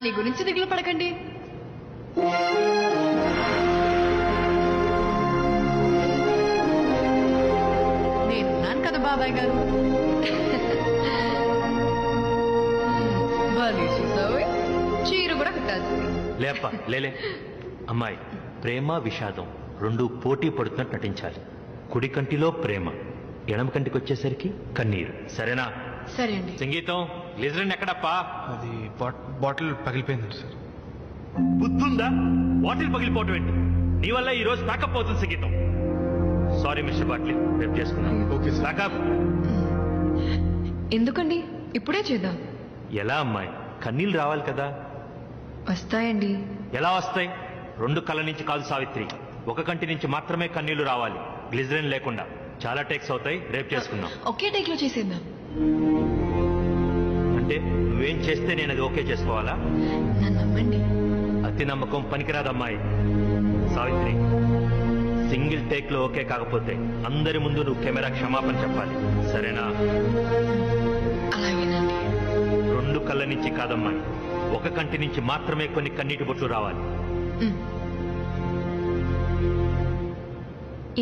నీ గురించి దిగులు పడకండి. నేనున్నాను కదా బాబాయ్ గారు. బాగా చూసావు, చీర కూడా కట్టాల్సింది. లేప లేలే అమ్మాయి, ప్రేమ విషాదం రెండు పోటీ పడుతున్నట్టు నటించాలి. కుడి కంటిలో ప్రేమ, ఎడమ కంటికి వచ్చేసరికి కన్నీరు. సరేనా? సరే అండి. సంగీతం గ్లిజరిన్ ఎక్కడప్పా? అది బాటిల్ పగిలిపోయింది సార్. బుద్ధుందా? బాటిల్ పగిలిపోవటం ఏంటి? నీ వల్ల ఈ రోజు ప్యాకప్ అవుతుంది సంగీతం. సారీ మిస్టర్ బాట్లీ, రేపు చేసుకుందాం. Okay sir. ప్యాకప్. ఎందుకండి, ఇప్పుడే చేద్దాం. ఎలా అమ్మాయి, కన్నీళ్ళు రావాలి కదా. వస్తాయండి. ఎలా వస్తాయి? రెండు కళ్ళ నుంచి కాదు సావిత్రి, ఒక కంటి నుంచి మాత్రమే కన్నీళ్లు రావాలి, గ్లిజరిన్ లేకుండా. చాలా టేక్స్ అవుతాయి, రేపు చేసుకుందాం. ఒకే టేక్ లో చేసేద్దాం. అంటే నువ్వేం చేస్తే నేను అది ఓకే చేసుకోవాలా? నన్ను నమ్మండి. అతి నమ్మకం పనికిరాదమ్మాయి. సావిత్రి, సింగిల్ టేక్ లో ఓకే కాకపోతే అందరి ముందు నువ్వు కెమెరా క్షమాపణ చెప్పాలి, సరేనా? అలాగేనండి. రెండు కళ్ళ నుంచి కాదమ్మాయి, ఒక కంటి నుంచి మాత్రమే కొన్ని కన్నీటి బొట్లు రావాలి.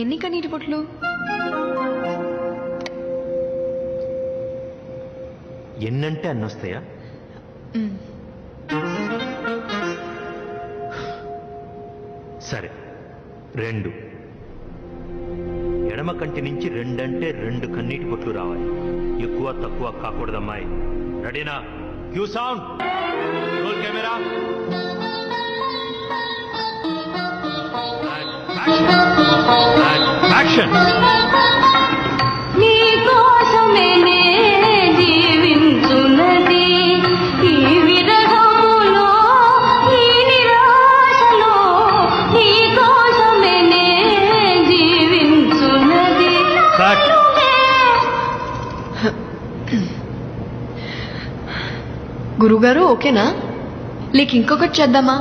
ఎన్ని కన్నీటి బొట్లు? ఎన్నంటే అన్నొస్తాయా? సరే, రెండు. ఎడమ కంటి నుంచి రెండంటే రెండు కన్నీటి బొట్లు రావాలి, ఎక్కువ తక్కువ కాకూడదమ్మాయి. రెడీనా? Cue sound, roll camera, action. గురుగారు ఓకేనా? లేక ఇంకొకటి చేద్దామా?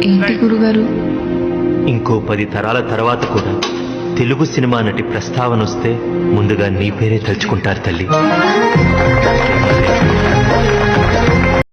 ఏంటి గురుగారు? ఇంకో 10 తరాల తర్వాత కూడా తెలుగు సినిమా నటి ప్రస్తావన వస్తే ముందుగా నీ పేరే తలుచుకుంటారు తల్లి.